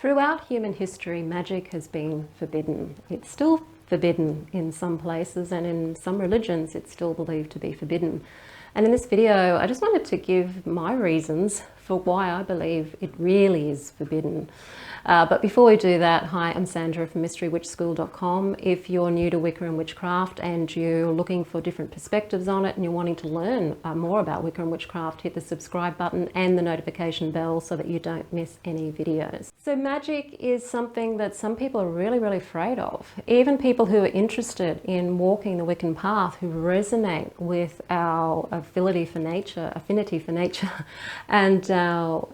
Throughout human history, magic has been forbidden. It's still forbidden in some places, and in some religions it's still believed to be forbidden. And in this video, I just wanted to give my reasons for why I believe it really is forbidden. But before we do that, hi, I'm Sandra from MysteryWitchSchool.com. If you're new to Wicca and Witchcraft and you're looking for different perspectives on it and you're wanting to learn more about Wicca and Witchcraft, hit the subscribe button and the notification bell so that you don't miss any videos. So magic is something that some people are really afraid of. Even people who are interested in walking the Wiccan path, who resonate with our affinity for nature, and our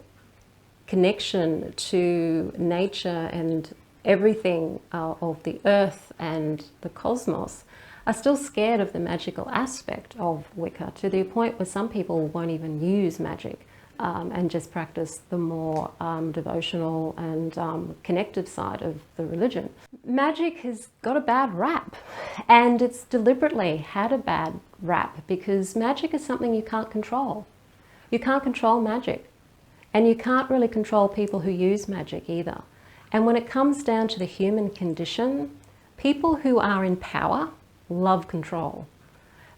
connection to nature and everything of the earth and the cosmos, are still scared of the magical aspect of Wicca, to the point where some people won't even use magic and just practice the more devotional and connective side of the religion. Magic has got a bad rap, and it's deliberately had a bad rap because magic is something you can't control. You can't control magic. And you can't really control people who use magic either. And when it comes down to the human condition, people who are in power love control.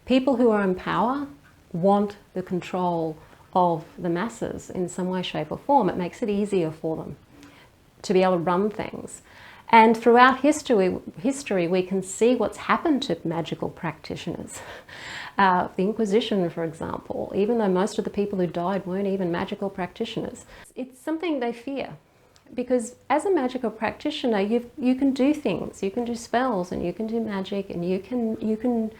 People who are in power want the control of the masses in some way, shape or form. It makes it easier for them to be able to run things. And throughout history, we can see what's happened to magical practitioners. The Inquisition, for example, even though most of the people who died weren't even magical practitioners, it's something they fear. Because as a magical practitioner, you can do things, you can do spells and you can do magic, and you can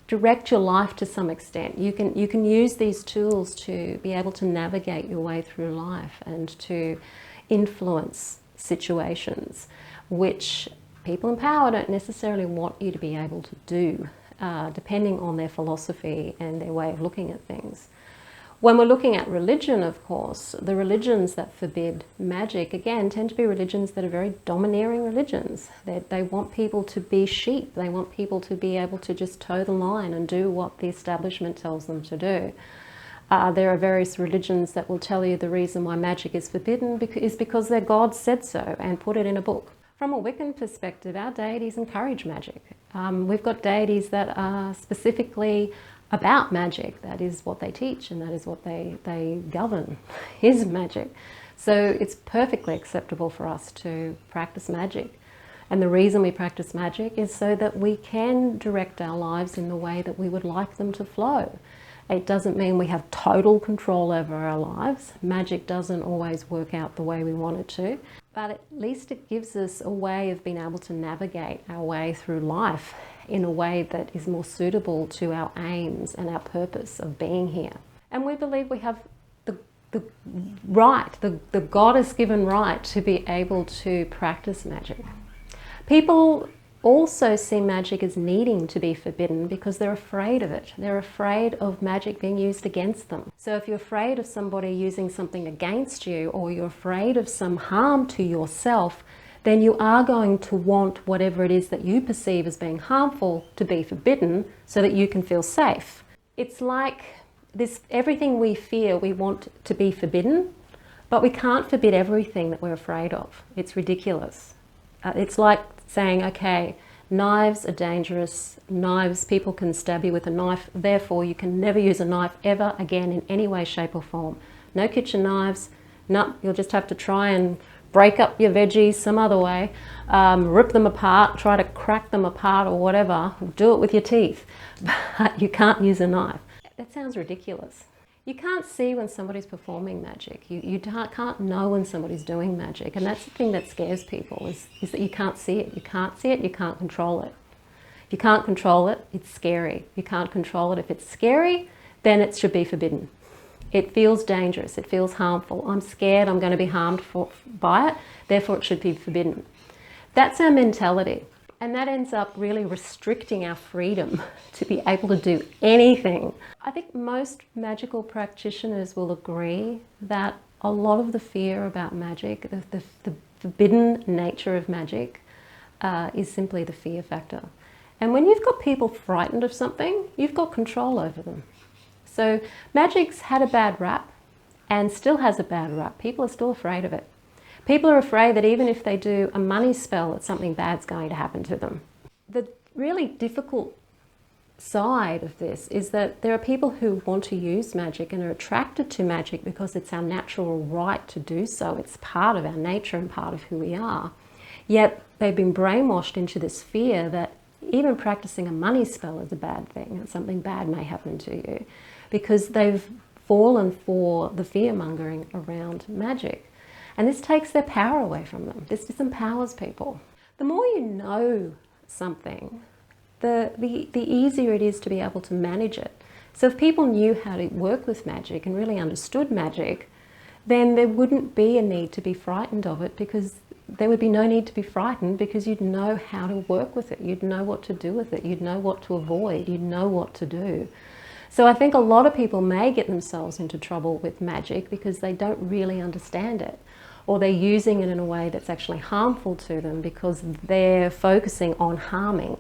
direct your life to some extent. You can use these tools to be able to navigate your way through life and to influence situations which people in power don't necessarily want you to be able to do, depending on their philosophy and their way of looking at things. When we're looking at religion, of course, the religions that forbid magic, again, tend to be religions that are very domineering religions. They want people to be sheep. They want people to be able to just toe the line and do what the establishment tells them to do. There are various religions that will tell you the reason why magic is forbidden is because their God said so and put it in a book. From a Wiccan perspective, our deities encourage magic. We've got deities that are specifically about magic. That is what they teach, and that is what they govern, is magic. So it's perfectly acceptable for us to practice magic. And the reason we practice magic is so that we can direct our lives in the way that we would like them to flow. It doesn't mean we have total control over our lives. Magic doesn't always work out the way we want it to, but at least it gives us a way of being able to navigate our way through life in a way that is more suitable to our aims and our purpose of being here. And we believe we have the right, the goddess-given right to be able to practice magic. People also see magic as needing to be forbidden because they're afraid of it. They're afraid of magic being used against them. So if you're afraid of somebody using something against you, or you're afraid of some harm to yourself, then you are going to want whatever it is that you perceive as being harmful to be forbidden so that you can feel safe. It's like this, everything we fear we want to be forbidden, but we can't forbid everything that we're afraid of. It's ridiculous. It's like saying, okay, knives are dangerous. Knives, people can stab you with a knife, therefore you can never use a knife ever again in any way, shape or form. No kitchen knives. No, you'll just have to try and break up your veggies some other way, rip them apart, try to crack them apart or whatever. Do it with your teeth, but you can't use a knife. That sounds ridiculous. You can't see when somebody's performing magic. You can't know when somebody's doing magic. And that's the thing that scares people, is that you can't see it. You can't see it, you can't control it. If you can't control it, it's scary. You can't control it. If it's scary, then it should be forbidden. It feels dangerous, it feels harmful. I'm scared, I'm going to be harmed by it, therefore it should be forbidden. That's our mentality. And that ends up really restricting our freedom to be able to do anything. I think most magical practitioners will agree that a lot of the fear about magic, the forbidden nature of magic, is simply the fear factor. And when you've got people frightened of something, you've got control over them. So magic's had a bad rap and still has a bad rap. People are still afraid of it. People are afraid that even if they do a money spell, that something bad's going to happen to them. The really difficult side of this is that there are people who want to use magic and are attracted to magic because it's our natural right to do so. It's part of our nature and part of who we are. Yet they've been brainwashed into this fear that even practicing a money spell is a bad thing and something bad may happen to you, because they've fallen for the fear-mongering around magic. And this takes their power away from them. This disempowers people. The more you know something, the easier it is to be able to manage it. So if people knew how to work with magic and really understood magic, then there wouldn't be a need to be frightened of it, because there would be no need to be frightened, because you'd know how to work with it. You'd know what to do with it. You'd know what to avoid. You'd know what to do. So I think a lot of people may get themselves into trouble with magic because they don't really understand it, or they're using it in a way that's actually harmful to them because they're focusing on harming.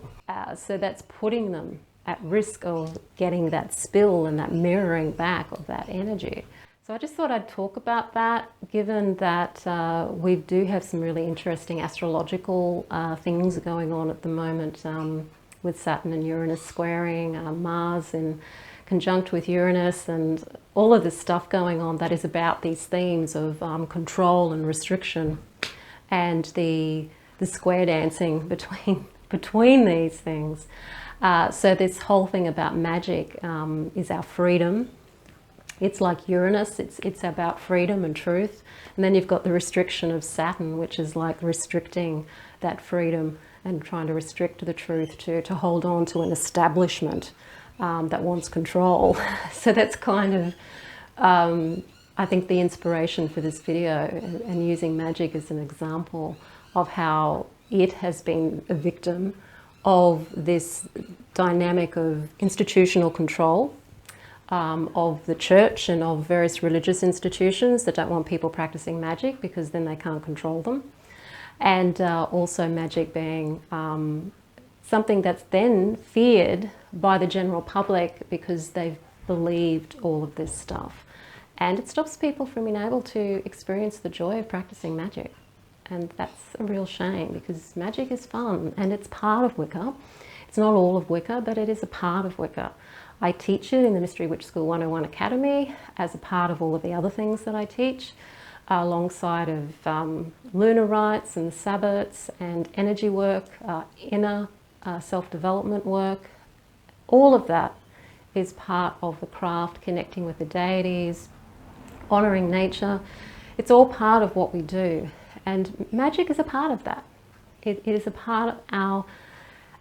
So that's putting them at risk of getting that spill and that mirroring back of that energy. So I just thought I'd talk about that, given that we do have some really interesting astrological things going on at the moment, with Saturn and Uranus squaring, Mars in conjunct with Uranus, and all of this stuff going on that is about these themes of control and restriction, and the square dancing between these things. So this whole thing about magic is our freedom. It's like Uranus, it's about freedom and truth. And then you've got the restriction of Saturn, which is like restricting that freedom and trying to restrict the truth to hold on to an establishment that wants control. So that's kind of, I think, the inspiration for this video, and using magic as an example of how it has been a victim of this dynamic of institutional control of the church and of various religious institutions that don't want people practicing magic because then they can't control them. And also magic being something that's then feared by the general public because they've believed all of this stuff. And it stops people from being able to experience the joy of practicing magic. And that's a real shame, because magic is fun and it's part of Wicca. It's not all of Wicca, but it is a part of Wicca. I teach it in the Mystery Witch School 101 Academy as a part of all of the other things that I teach, alongside of lunar rites and Sabbats and energy work, inner self-development work. All of that is part of the craft, connecting with the deities, honouring nature. It's all part of what we do. And magic is a part of that. It is a part of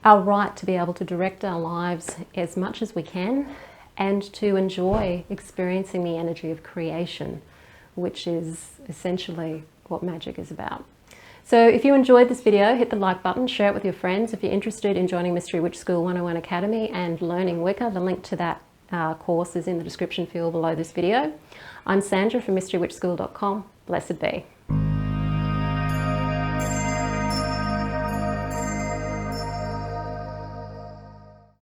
our right to be able to direct our lives as much as we can, and to enjoy experiencing the energy of creation, which is essentially what magic is about. So if you enjoyed this video, hit the like button, share it with your friends. If you're interested in joining Mystery Witch School 101 Academy and learning Wicca, the link to that course is in the description field below this video. I'm Sandra from mysterywitchschool.com. Blessed be.